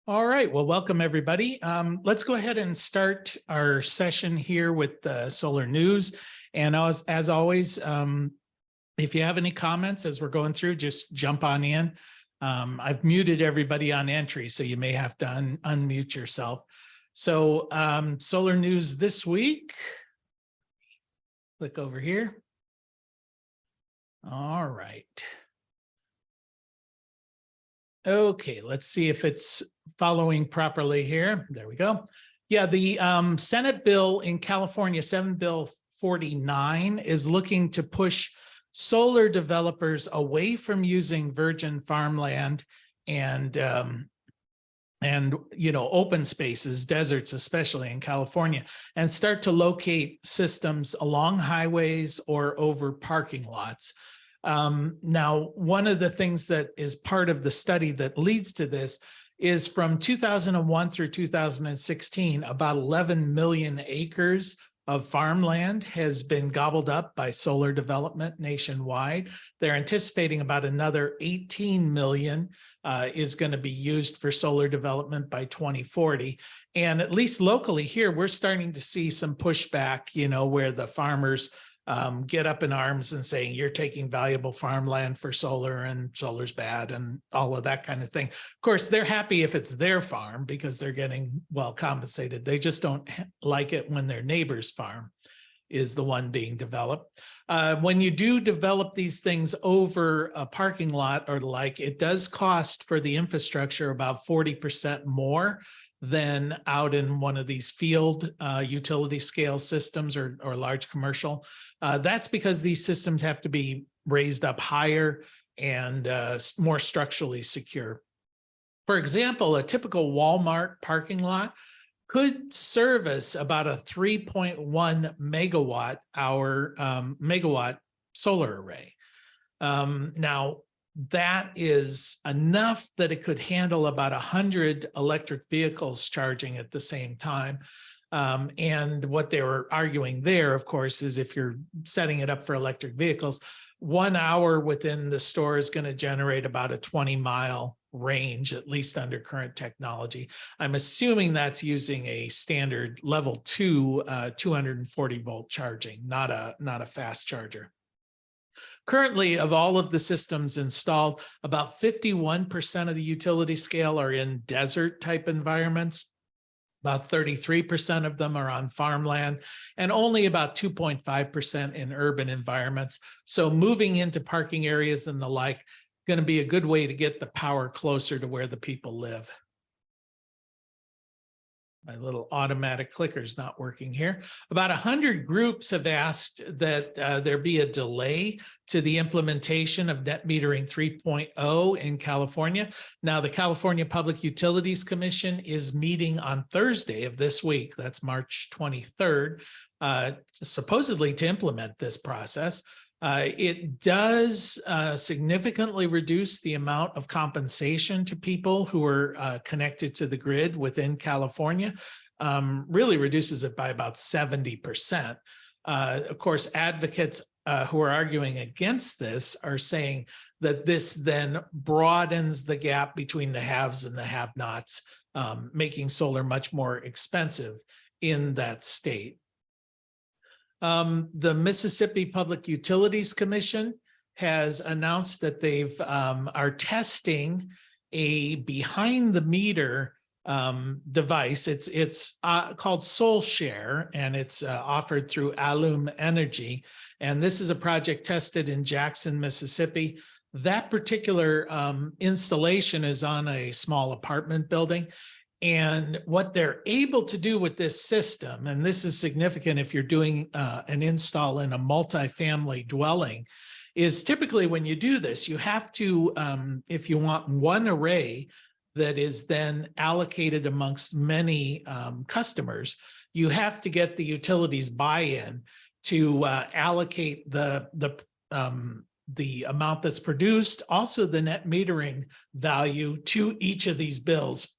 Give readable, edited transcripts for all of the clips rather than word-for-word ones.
All right, well, welcome everybody. Let's go ahead and start our session here with the solar news. And as always, if you have any comments as we're going through, just jump on in. I've muted everybody on entry, so you may have to unmute yourself. So solar news this week. Click over here. All right. Okay, let's see if it's following properly here. There we go. Yeah, the Senate bill in California, Senate Bill 49, is looking to push solar developers away from using virgin farmland and open spaces, deserts, especially in California, and start to locate systems along highways or over parking lots. Now, one of the things that is part of the study that leads to this is from 2001 through 2016, about 11 million acres of farmland has been gobbled up by solar development nationwide. They're anticipating about another 18 million is going to be used for solar development by 2040. And at least locally here, we're starting to see some pushback, where the farmers get up in arms and saying you're taking valuable farmland for solar and solar's bad and all of that kind of thing. Of course, they're happy if it's their farm because they're getting well compensated. They just don't like it when their neighbor's farm is the one being developed. When you do develop these things over a parking lot or the like, it does cost for the infrastructure about 40% more than out in one of these field utility scale systems or large commercial. That's because these systems have to be raised up higher and more structurally secure. For example, a typical Walmart parking lot could service about a 3.1 megawatt solar array. Now, that is enough that it could handle about 100 electric vehicles charging at the same time. And what they were arguing there, of course, is if you're setting it up for electric vehicles, 1 hour within the store is going to generate about a 20-mile range, at least under current technology. I'm assuming that's using a standard level 2 240 volt charging, not a fast charger. Currently, of all of the systems installed, about 51% of the utility scale are in desert type environments. About 33% of them are on farmland, and only about 2.5% in urban environments. So moving into parking areas and the like, going to be a good way to get the power closer to where the people live. My little automatic clicker is not working here. About 100 groups have asked that there be a delay to the implementation of net metering 3.0 in California. Now, the California Public Utilities Commission is meeting on Thursday of this week. That's March 23rd, supposedly to implement this process. It does significantly reduce the amount of compensation to people who are connected to the grid within California, really reduces it by about 70%. Of course, advocates who are arguing against this are saying that this then broadens the gap between the haves and the have-nots, making solar much more expensive in that state. The Mississippi Public Utilities Commission has announced that they've are testing a behind the meter device. It's called SolShare, and it's offered through Alum Energy. And this is a project tested in Jackson, Mississippi. That particular installation is on a small apartment building. And what they're able to do with this system, and this is significant if you're doing an install in a multifamily dwelling, is typically when you do this, you have to, if you want one array that is then allocated amongst many customers, you have to get the utilities buy-in to allocate the amount that's produced, also the net metering value to each of these bills.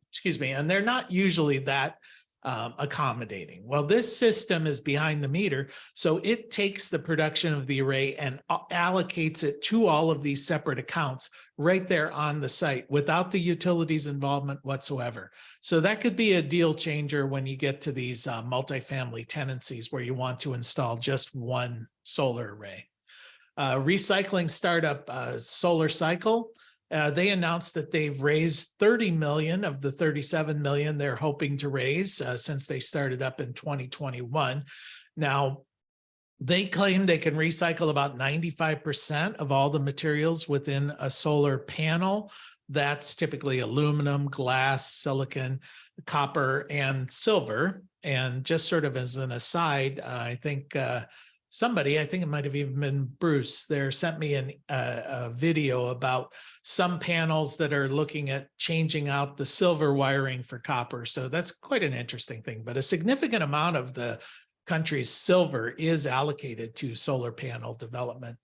Excuse me, and they're not usually that accommodating. Well, this system is behind the meter, so it takes the production of the array and allocates it to all of these separate accounts right there on the site without the utilities involvement whatsoever. So that could be a deal changer when you get to these multifamily tenancies where you want to install just one solar array. Recycling startup Solar Cycle, they announced that they've raised 30 million of the 37 million they're hoping to raise since they started up in 2021. Now, they claim they can recycle about 95% of all the materials within a solar panel. That's typically aluminum, glass, silicon, copper, and silver. And just sort of as an aside, I think somebody, I think it might have even been Bruce, there sent me a video about some panels that are looking at changing out the silver wiring for copper. So that's quite an interesting thing, but a significant amount of the country's silver is allocated to solar panel development.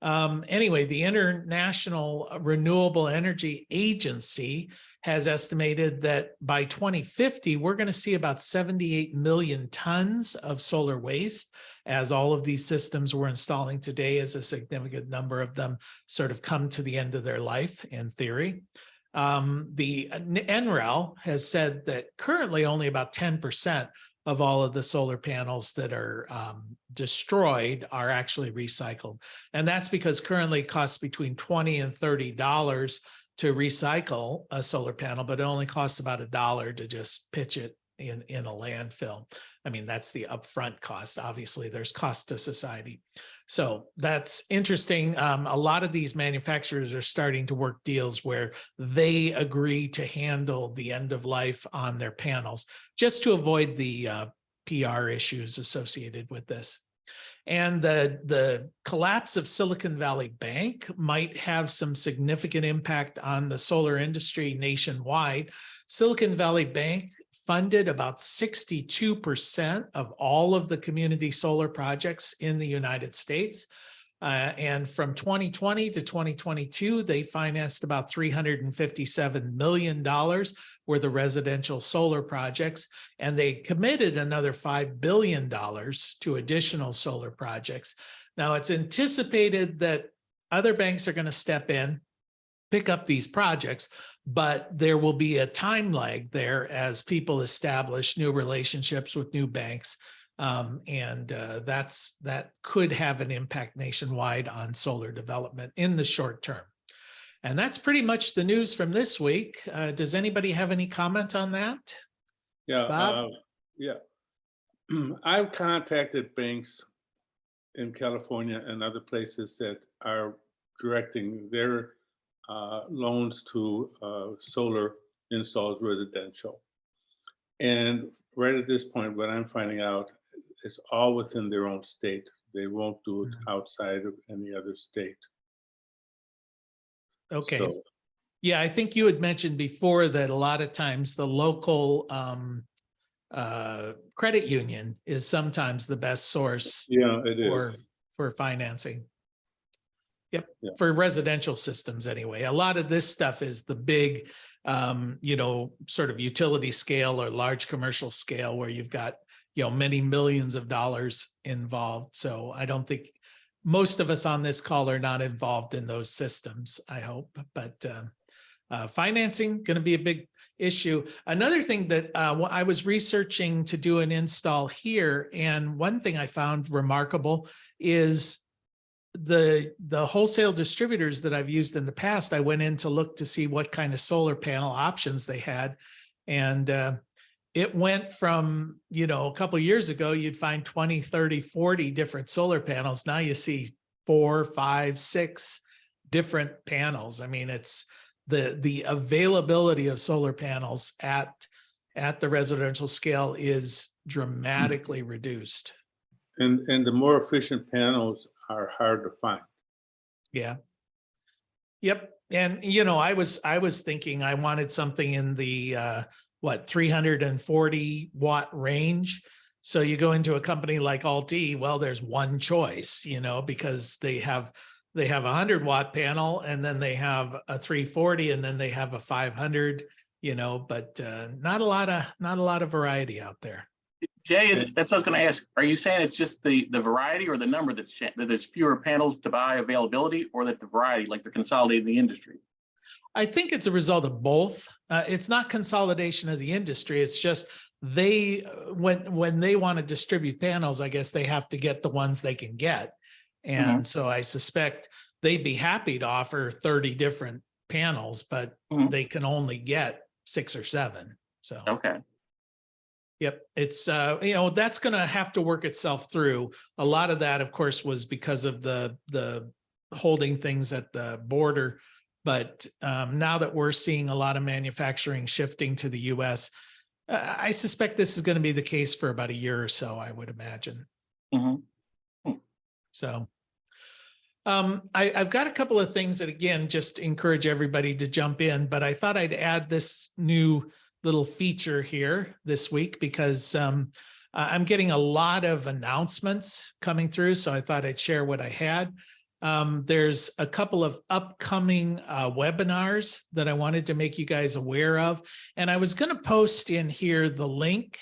Anyway, the International Renewable Energy Agency has estimated that by 2050, we're going to see about 78 million tons of solar waste, as all of these systems we're installing today, as a significant number of them sort of come to the end of their life in theory. The NREL has said that currently only about 10% of all of the solar panels that are destroyed are actually recycled. And that's because currently it costs between $20 and $30 to recycle a solar panel, but it only costs about $1 to just pitch it in a landfill. I mean, that's the upfront cost. Obviously, there's cost to society. So that's interesting. A lot of these manufacturers are starting to work deals where they agree to handle the end of life on their panels just to avoid the PR issues associated with this. And the collapse of Silicon Valley Bank might have some significant impact on the solar industry nationwide. Silicon Valley Bank funded about 62% of all of the community solar projects in the United States. And from 2020 to 2022, they financed about $357 million worth of residential solar projects, and they committed another $5 billion to additional solar projects. Now, it's anticipated that other banks are going to step in, pick up these projects, but there will be a time lag there as people establish new relationships with new banks. That could have an impact nationwide on solar development in the short term. And that's pretty much the news from this week. Does anybody have any comment on that? Yeah, Bob? yeah. I've contacted banks in California and other places that are directing their loans to solar installs residential. And right at this point, what I'm finding out, it's all within their own state. They won't do it outside of any other state. Okay. So, yeah, I think you had mentioned before that a lot of times the local credit union is sometimes the best source yeah, it is. for financing. Yep, Yeah. for residential systems anyway. A lot of this stuff is the big, sort of utility scale or large commercial scale where you've got, many millions of dollars involved. So I don't think most of us on this call are not involved in those systems, I hope. But financing going to be a big issue. Another thing that I was researching to do an install here, and one thing I found remarkable is the wholesale distributors that I've used in the past. I went in to look to see what kind of solar panel options they had, and it went from, a couple of years ago, you'd find 20, 30, 40 different solar panels. Now you see 4, 5, 6 different panels. I mean, it's the availability of solar panels at the residential scale is dramatically reduced. And the more efficient panels are hard to find. Yeah. Yep. And, I was thinking I wanted something in the, 340 watt range. So you go into a company like Alt-E, well, there's one choice, because they have a 100 watt panel, and then they have a 340, and then they have a 500 but not a lot of variety out there. Jay, that's what I was going to ask. Are you saying it's just the variety or the number that there's fewer panels to buy availability, or that the variety, like they're consolidating the industry? I think it's a result of both. It's not consolidation of the industry. It's just when they want to distribute panels, I guess they have to get the ones they can get. And so I suspect they'd be happy to offer 30 different panels, but they can only get 6 or 7. So, okay. Yep. It's, that's going to have to work itself through. A lot of that, of course, was because of the holding things at the border. But now that we're seeing a lot of manufacturing shifting to the US, I suspect this is going to be the case for about a year or so, I would imagine. So I've got a couple of things that, again, just encourage everybody to jump in, but I thought I'd add this new little feature here this week because I'm getting a lot of announcements coming through. So I thought I'd share what I had. There's a couple of upcoming webinars that I wanted to make you guys aware of. And I was going to post in here the link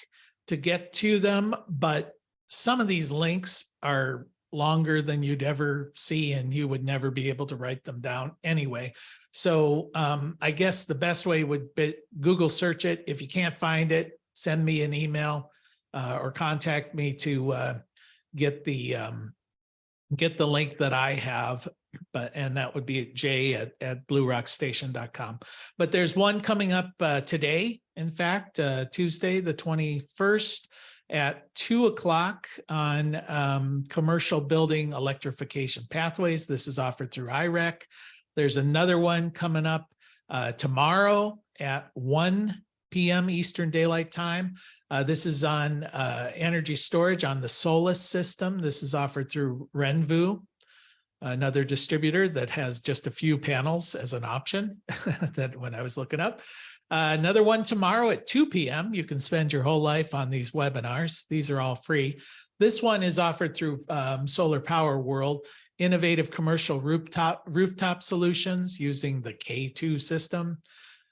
to get to them, but some of these links are longer than you'd ever see, and you would never be able to write them down anyway. So I guess the best way would be Google search it. If you can't find it, send me an email or contact me to get the link that I have, and that would be at bluerockstation.com. But there's one coming up today, in fact, Tuesday, the 21st at 2:00 on commercial building electrification pathways. This is offered through IREC. There's another one coming up tomorrow at 1 p.m. Eastern Daylight Time. This is on energy storage on the Solus system. This is offered through Renvu, another distributor that has just a few panels as an option that when I was looking up. Another one tomorrow at 2 p.m. You can spend your whole life on these webinars. These are all free. This one is offered through Solar Power World, innovative commercial rooftop solutions using the K2 system.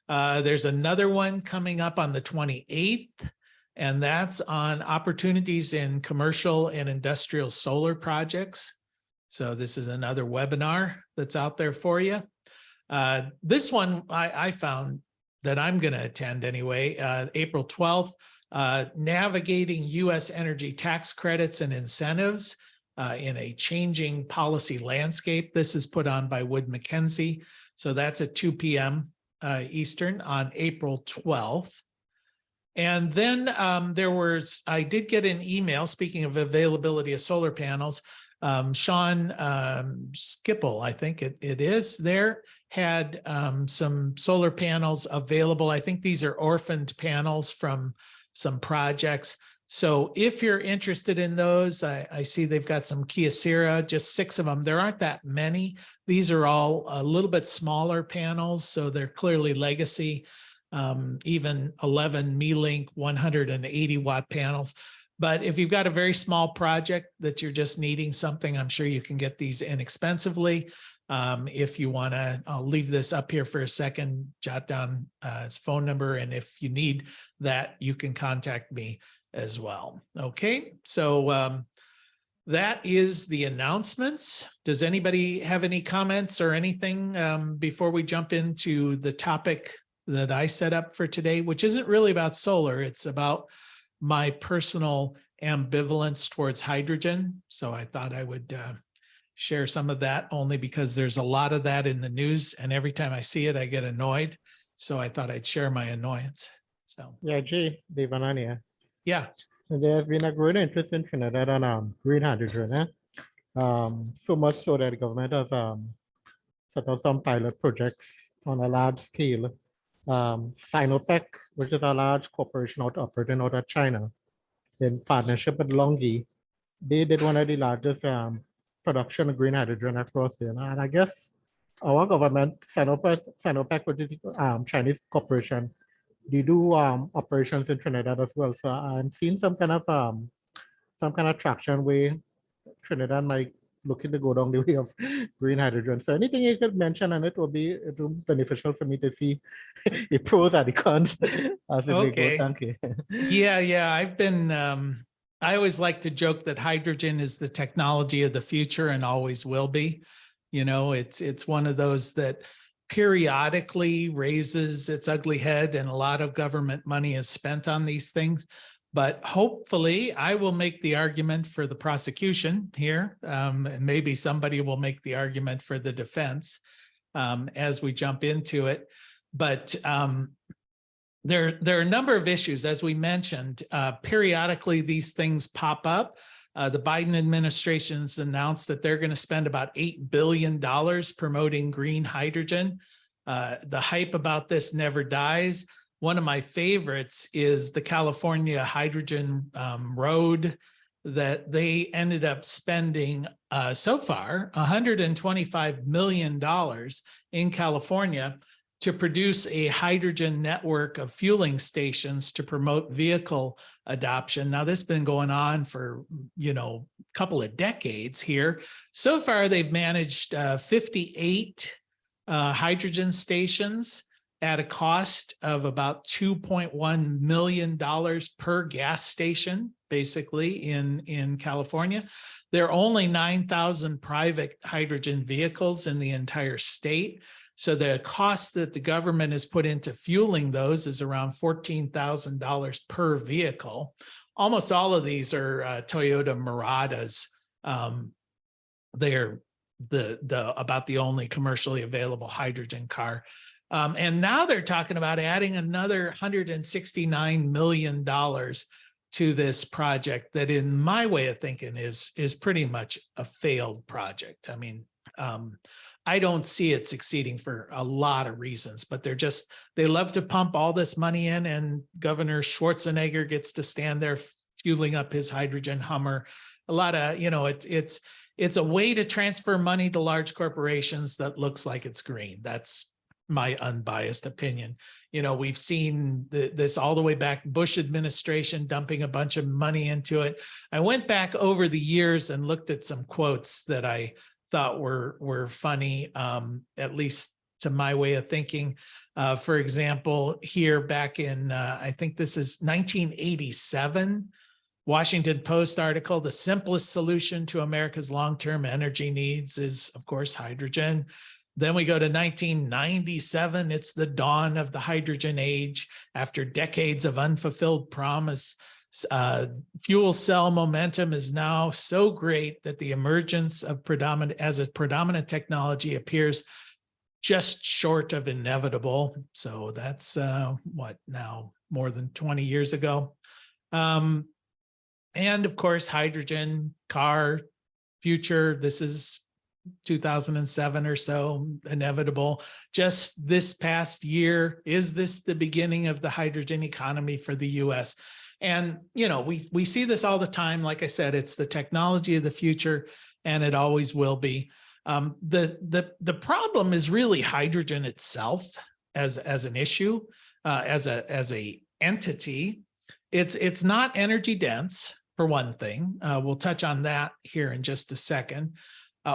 There's another one coming up on the 28th, and that's on opportunities in commercial and industrial solar projects. So this is another webinar that's out there for you. This one I found that I'm going to attend anyway, April 12th, navigating U.S. energy tax credits and incentives in a changing policy landscape. This is put on by Wood Mackenzie. So that's at 2 p.m. Eastern on April 12th. And then I did get an email, speaking of availability of solar panels, Sean Skipple, I think it is there, had some solar panels available. I think these are orphaned panels from some projects. So if you're interested in those, I see they've got some Kyocera, just 6 of them. There aren't that many. These are all a little bit smaller panels, so they're clearly legacy, even 11 Me-Link 180 watt panels. But if you've got a very small project that you're just needing something, I'm sure you can get these inexpensively. If you want to, I'll leave this up here for a second, jot down his phone number. And if you need that, you can contact me as well. Okay, so that is the announcements. Does anybody have any comments or anything before we jump into the topic that I set up for today, which isn't really about solar, it's about my personal ambivalence towards hydrogen. So I thought I would share some of that, only because there's a lot of that in the news, and every time I see it, I get annoyed. So I thought I'd share my annoyance. So yeah, Jay, Devananya. Yeah. There's been a growing interest in Trinidad on green hydrogen. So much so that the government has set up some pilot projects on a large scale. Sinopec, which is a large corporation operating out of China, in partnership with Longi, they did one of the largest production of green hydrogen across there. And I guess our government, Sinopec, which is Chinese corporation, they do operations in Trinidad as well. So I'm seeing some kind of traction where Trinidad might looking to go down the way of green hydrogen. So anything you could mention on it will be beneficial for me to see the pros and the cons as it may go. Okay. Thank you. Yeah. I always like to joke that hydrogen is the technology of the future and always will be. You know, it's one of those that periodically raises its ugly head, and a lot of government money is spent on these things. But hopefully I will make the argument for the prosecution here, and maybe somebody will make the argument for the defense as we jump into it. But there are a number of issues, as we mentioned. Periodically, these things pop up. The Biden administration's announced that they're going to spend about $8 billion promoting green hydrogen. The hype about this never dies. One of my favorites is the California hydrogen road that they ended up spending so far $125 million in California to produce a hydrogen network of fueling stations to promote vehicle adoption. Now, this has been going on for, a couple of decades here. So far, they've managed 58 hydrogen stations at a cost of about $2.1 million per gas station, basically in California. There are only 9,000 private hydrogen vehicles in the entire state. So the cost that the government has put into fueling those is around $14,000 per vehicle. Almost all of these are Toyota Muratas. They're about the only commercially available hydrogen car. And now they're talking about adding another $169 million to this project that, in my way of thinking, is pretty much a failed project. I mean, I don't see it succeeding for a lot of reasons, but they love to pump all this money in, and Governor Schwarzenegger gets to stand there fueling up his hydrogen Hummer. A lot of, it's a way to transfer money to large corporations that looks like it's green. That's my unbiased opinion. We've seen this all the way back, Bush administration dumping a bunch of money into it. I went back over the years and looked at some quotes that I thought were funny, at least to my way of thinking. For example, here back in, I think this is 1987, Washington Post article, "The simplest solution to America's long-term energy needs is, of course, hydrogen." Then we go to 1997. It's the dawn of the hydrogen age. After decades of unfulfilled promise, fuel cell momentum is now so great that the emergence of predominant technology appears just short of inevitable. So that's now more than 20 years ago. And of course, hydrogen car future. This is 2007 or so, inevitable. Just this past year, is this the beginning of the hydrogen economy for the US? And, we see this all the time. Like I said, it's the technology of the future, and it always will be. The problem is really hydrogen itself as an issue, as a entity. It's not energy dense, for one thing. We'll touch on that here in just a second.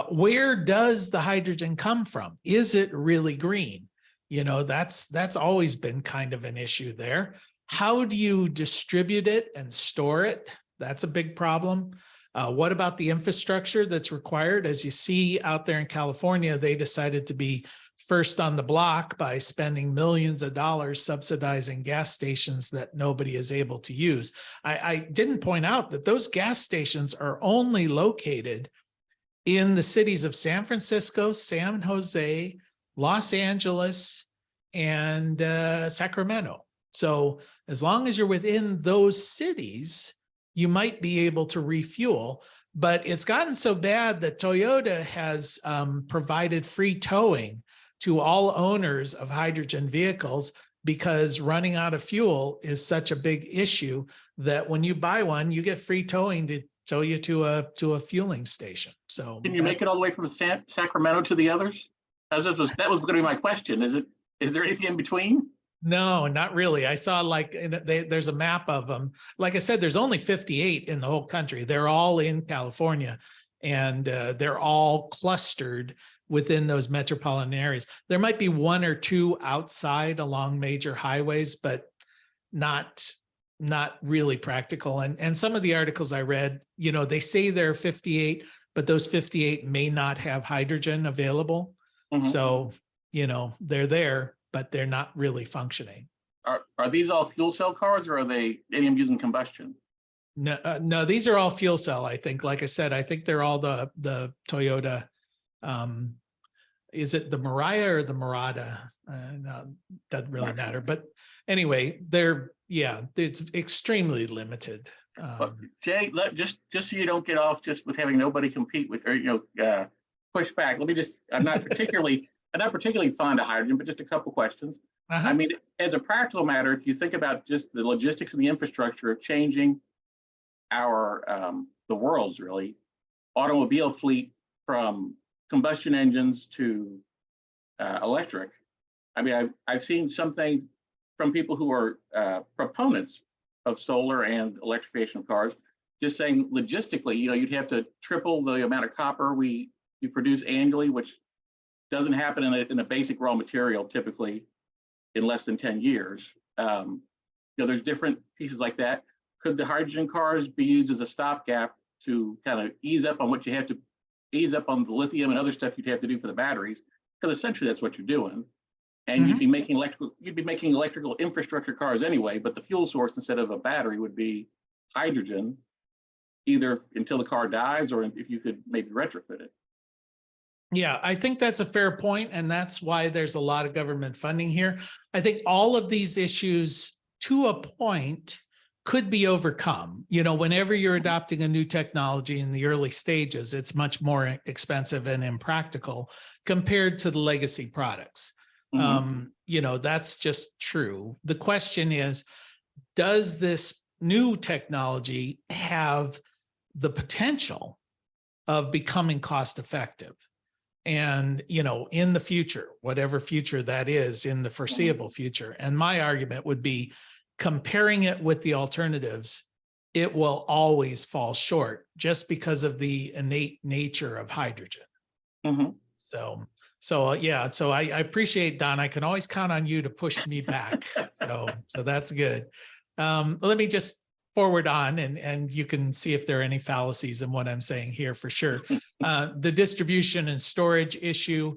Where does the hydrogen come from? Is it really green? That's always been kind of an issue there. How do you distribute it and store it? That's a big problem. What about the infrastructure that's required? As you see out there in California, they decided to be first on the block by spending millions of dollars subsidizing gas stations that nobody is able to use. I didn't point out that those gas stations are only located in the cities of San Francisco, San Jose, Los Angeles, and Sacramento. So as long as you're within those cities, you might be able to refuel. But it's gotten so bad that Toyota has provided free towing to all owners of hydrogen vehicles, because running out of fuel is such a big issue that when you buy one, you get free towing to tow you to a fueling station. So can you make it all the way from Sacramento to the others? That was going to be my question. Is there anything in between? No, not really. I saw there's a map of them. Like I said, there's only 58 in the whole country. They're all in California. and they're all clustered within those metropolitan areas. There might be one or two outside along major highways, but not really practical. And some of the articles I read, they say there are 58, but those 58 may not have hydrogen available. Mhm. So, they're there, but they're not really functioning. Are these all fuel cell cars, or are they any of them using combustion? No, no, these are all fuel cell. I think, like I said, I think they're all the Toyota. Is it the Mariah or the Murata? No, doesn't really Not sure. matter. But anyway, it's extremely limited. But Jay, just so you don't get off just with having nobody compete with, or push back. Let me just. I'm not particularly fond of hydrogen, but just a couple questions. Uh-huh. I mean, as a practical matter, if you think about just the logistics and the infrastructure of changing our the world's really automobile fleet from combustion engines to electric. I mean, I've seen some things from people who are proponents of solar and electrification of cars, just saying logistically, you'd have to triple the amount of copper we produce annually, which doesn't happen in a basic raw material typically in less than 10 years. There's different pieces like that. Could the hydrogen cars be used as a stopgap to kind of ease up on what you have to ease up on the lithium and other stuff you'd have to do for the batteries? Because essentially that's what you're doing. And you'd be making electrical infrastructure cars anyway, but the fuel source instead of a battery would be hydrogen, either until the car dies or if you could maybe retrofit it. Yeah, I think that's a fair point, and that's why there's a lot of government funding here. I think all of these issues, to a point, could be overcome. Whenever you're adopting a new technology in the early stages, it's much more expensive and impractical compared to the legacy products. That's just true. The question is, does this new technology have the potential of becoming cost effective? And, in the future, whatever future that is, in the foreseeable future. And my argument would be, comparing it with the alternatives, it will always fall short just because of the innate nature of hydrogen. So I appreciate, Don. I can always count on you to push me back. So that's good. Let me just forward on, and you can see if there are any fallacies in what I'm saying here for sure. The distribution and storage issue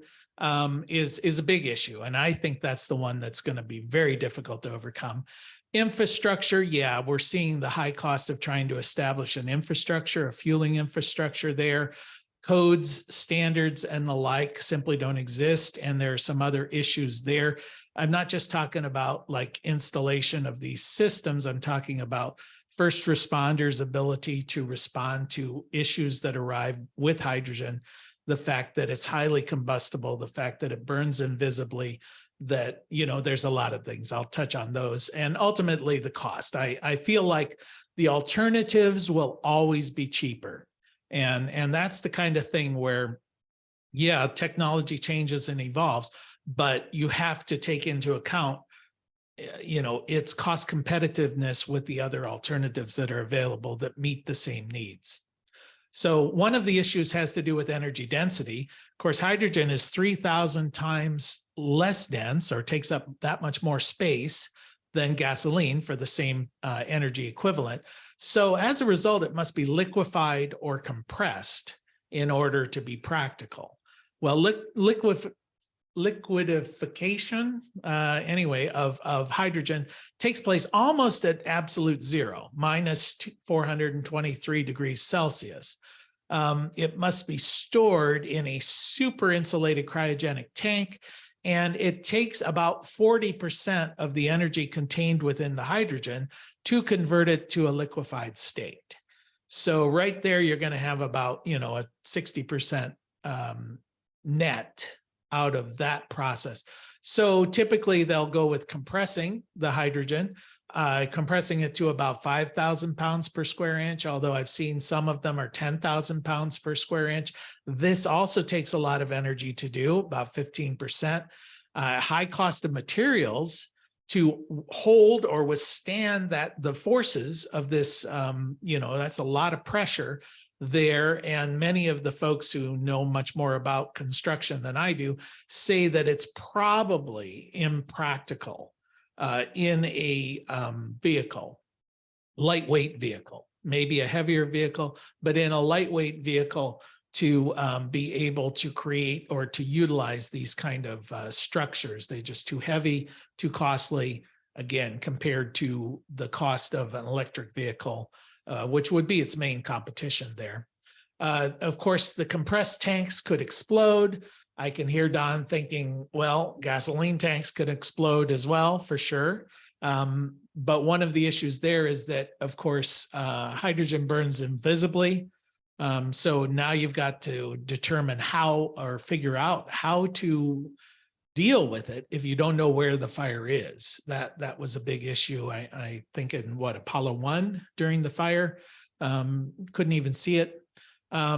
is a big issue, and I think that's the one that's going to be very difficult to overcome. Infrastructure, yeah, we're seeing the high cost of trying to establish an infrastructure, a fueling infrastructure there. Codes, standards, and the like simply don't exist, and there are some other issues there. I'm not just talking about like installation of these systems. I'm talking about first responders' ability to respond to issues that arrive with hydrogen, the fact that it's highly combustible, the fact that it burns invisibly, that, there's a lot of things. I'll touch on those. And ultimately the cost. I feel like the alternatives will always be cheaper. And that's the kind of thing where, yeah, technology changes and evolves, but you have to take into account, its cost competitiveness with the other alternatives that are available that meet the same needs. So one of the issues has to do with energy density. Of course, hydrogen is 3,000 times less dense, or takes up that much more space than gasoline for the same energy equivalent. So as a result, it must be liquefied or compressed in order to be practical. Well, liquidification, of hydrogen takes place almost at absolute zero, minus 423 degrees Celsius. It must be stored in a super insulated cryogenic tank, and it takes about 40% of the energy contained within the hydrogen to convert it to a liquefied state. So right there, you're going to have about, a 60% net out of that process. So typically they'll go with compressing the hydrogen, compressing it to about 5,000 pounds per square inch, although I've seen some of them are 10,000 pounds per square inch. This also takes a lot of energy to do, about 15%. High cost of materials to hold or withstand the forces of this, that's a lot of pressure. there, and many of the folks who know much more about construction than I do say that it's probably impractical in a vehicle, lightweight vehicle, maybe a heavier vehicle, but in a lightweight vehicle to be able to create or to utilize these kind of structures. They're just too heavy, too costly, again, compared to the cost of an electric vehicle, which would be its main competition there. Of course, the compressed tanks could explode. I can hear Don thinking, well, gasoline tanks could explode as well, for sure. But one of the issues there is that, of course, hydrogen burns invisibly. So now you've got to determine how or figure out how to deal with it if you don't know where the fire is. That was a big issue. I think in Apollo 1 during the fire, couldn't even see it.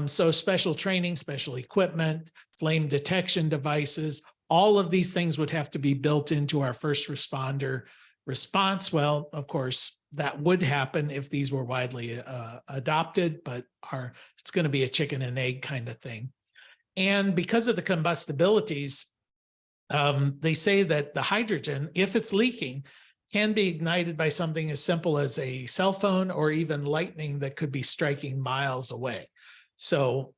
So special training, special equipment, flame detection devices, all of these things would have to be built into our first responder response. Well, of course, that would happen if these were widely adopted, but it's going to be a chicken and egg kind of thing. And because of the combustibilities, they say that the hydrogen, if it's leaking, can be ignited by something as simple as a cell phone or even lightning that could be striking miles away. So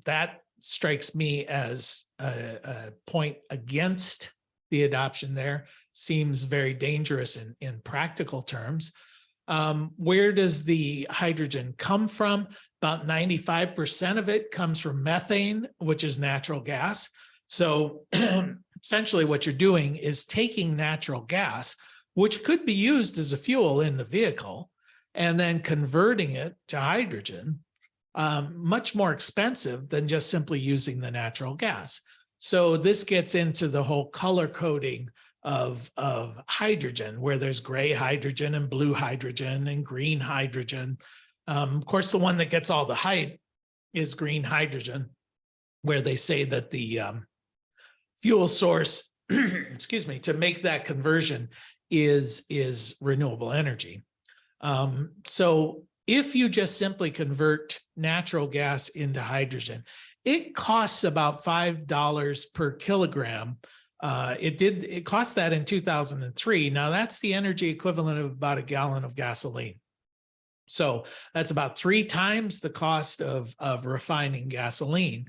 that strikes me as a point against the adoption there. Seems very dangerous in practical terms. Where does the hydrogen come from? About 95% of it comes from methane, which is natural gas. So essentially what you're doing is taking natural gas, which could be used as a fuel in the vehicle, and then converting it to hydrogen, much more expensive than just simply using the natural gas. So this gets into the whole color coding of hydrogen, where there's gray hydrogen and blue hydrogen and green hydrogen. Of course, the one that gets all the hype is green hydrogen, where they say that the fuel source, excuse me, to make that conversion is renewable energy. So if you just simply convert natural gas into hydrogen, it costs about $5 per kilogram. It cost that in 2003. Now that's the energy equivalent of about a gallon of gasoline. So that's about 3 times the cost of refining gasoline.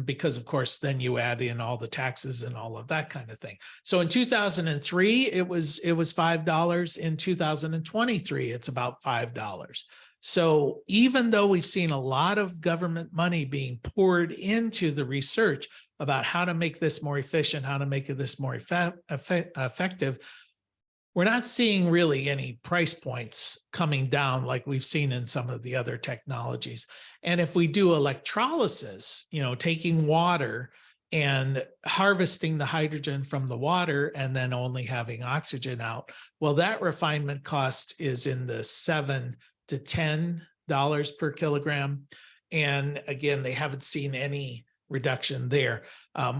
Because of course, then you add in all the taxes and all of that kind of thing. So in 2003, it was $5. In 2023, it's about $5. So even though we've seen a lot of government money being poured into the research about how to make this more efficient, how to make this more effective, we're not seeing really any price points coming down like we've seen in some of the other technologies. And if we do electrolysis, taking water and harvesting the hydrogen from the water and then only having oxygen out, well, that refinement cost is in the $7 to $10 per kilogram. And again, they haven't seen any reduction there.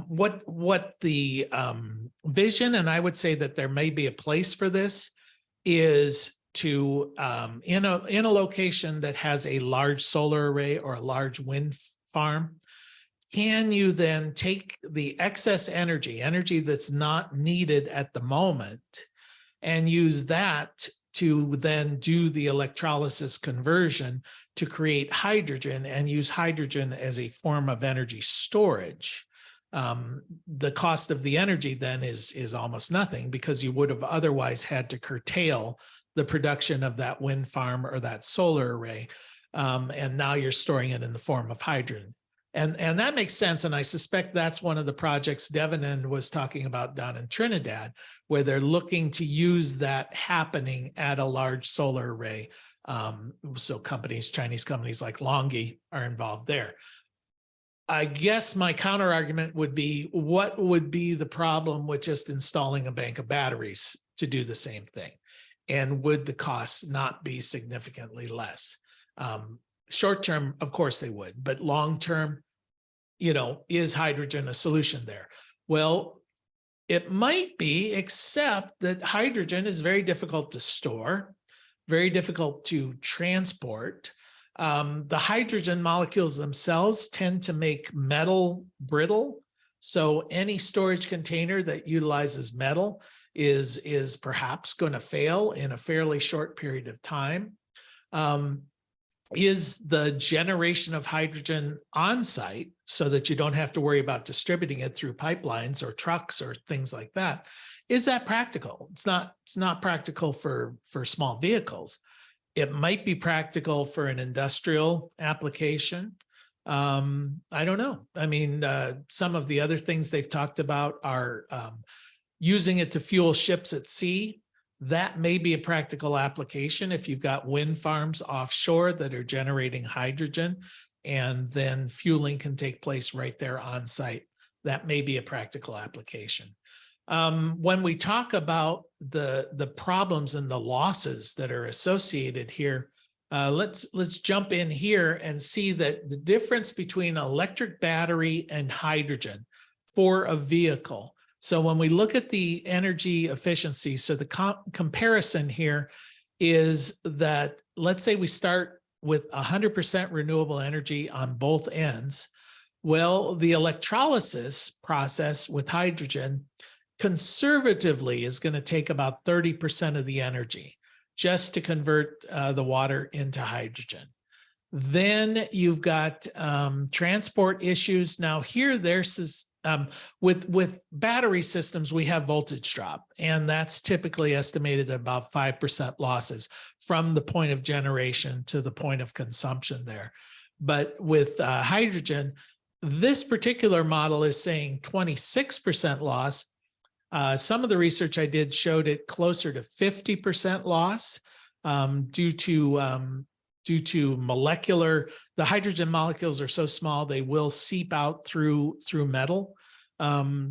What the vision, and I would say that there may be a place for this, is to in a location that has a large solar array or a large wind farm, can you then take the excess energy that's not needed at the moment, and use that to then do the electrolysis conversion to create hydrogen and use hydrogen as a form of energy storage? The cost of the energy then is almost nothing, because you would have otherwise had to curtail the production of that wind farm or that solar array. And now you're storing it in the form of hydrogen. And that makes sense. And I suspect that's one of the projects Devin was talking about down in Trinidad, where they're looking to use that happening at a large solar array. So Chinese companies like Longi are involved there. I guess my counter argument would be, what would be the problem with just installing a bank of batteries to do the same thing? And would the costs not be significantly less? Short term, of course they would, but long term, is hydrogen a solution there? Well, it might be, except that hydrogen is very difficult to store, very difficult to transport. The hydrogen molecules themselves tend to make metal brittle. So any storage container that utilizes metal is perhaps going to fail in a fairly short period of time. Is the generation of hydrogen on site so that you don't have to worry about distributing it through pipelines or trucks or things like that? Is that practical? It's not practical for small vehicles. It might be practical for an industrial application. I don't know. I mean, some of the other things they've talked about are using it to fuel ships at sea. That may be a practical application if you've got wind farms offshore that are generating hydrogen, and then fueling can take place right there on site. That may be a practical application. When we talk about the problems and the losses that are associated here, let's jump in here and see that the difference between electric battery and hydrogen for a vehicle. So when we look at the energy efficiency, so the comparison here is that, let's say we start with 100% renewable energy on both ends. Well, the electrolysis process with hydrogen conservatively is going to take about 30% of the energy just to convert the water into hydrogen. Then you've got transport issues. Now here, there's with battery systems, we have voltage drop, and that's typically estimated at about 5% losses from the point of generation to the point of consumption there. But with hydrogen, this particular model is saying 26% loss. Some of the research I did showed it closer to 50% loss due to molecular, the hydrogen molecules are so small, they will seep out through metal.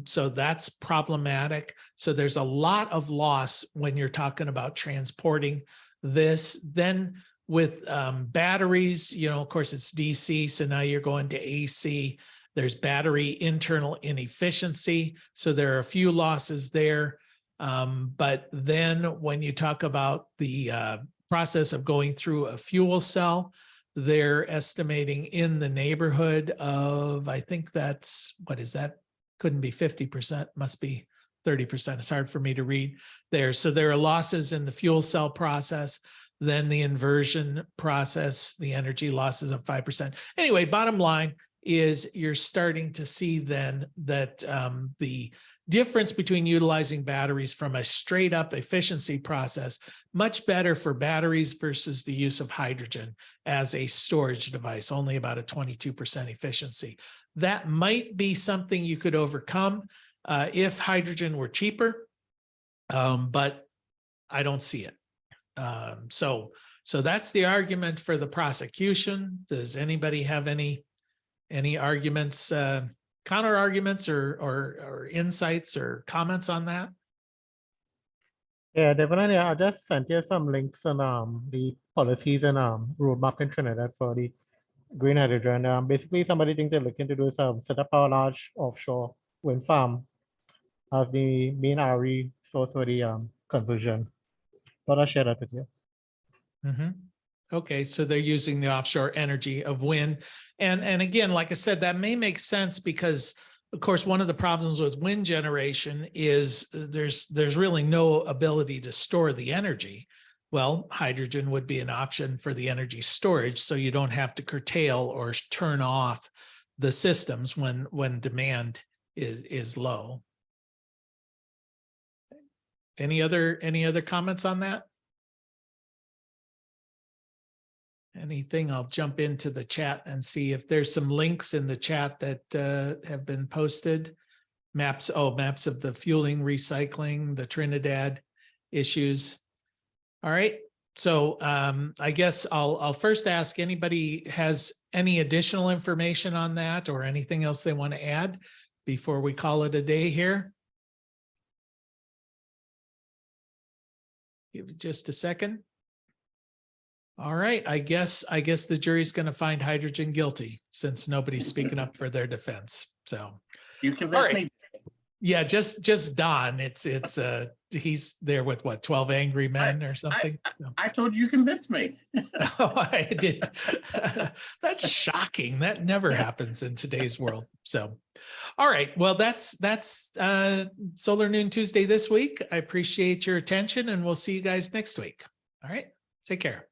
So that's problematic. So there's a lot of loss when you're talking about transporting this. Then with batteries, you know, of course it's DC, so now you're going to AC. There's battery internal inefficiency. So there are a few losses there. But then when you talk about the process of going through a fuel cell, they're estimating in the neighborhood of, I think that's, what is that? Couldn't be 50%, must be 30%. It's hard for me to read there. So there are losses in the fuel cell process, then the inversion process, the energy losses of 5%. Anyway, bottom line is you're starting to see then that the difference between utilizing batteries from a straight up efficiency process, much better for batteries versus the use of hydrogen as a storage device, only about a 22% efficiency. That might be something you could overcome if hydrogen were cheaper, but I don't see it. So that's the argument for the prosecution. Does anybody have any arguments, counter arguments or insights or comments on that? Yeah, definitely. I just sent you some links on the policies and roadmap in Trinidad for the green hydrogen. Basically, somebody thinks they're looking to do is set up a large offshore wind farm as the main RE source for the conversion. But I'll share that with you. Mm-hmm. Okay, so they're using the offshore energy of wind. And again, like I said, that may make sense because, of course, one of the problems with wind generation is there's really no ability to store the energy. Well, hydrogen would be an option for the energy storage, so you don't have to curtail or turn off the systems when demand is low. Any other comments on that? Anything? I'll jump into the chat and see if there's some links in the chat that have been posted. Maps of the fueling, recycling, the Trinidad issues. All right. So I guess I'll first ask anybody has any additional information on that or anything else they want to add before we call it a day here. Give it just a second. All right, I guess the jury's going to find hydrogen guilty since nobody's speaking up for their defense. So You convinced me. Yeah, just Don. It's he's there with what, 12 angry men or something. So. I told you convinced me. Oh, I did. That's shocking. That never happens in today's world. So, all right. Well, that's Solar Noon Tuesday this week. I appreciate your attention, and we'll see you guys next week. All right. Take care.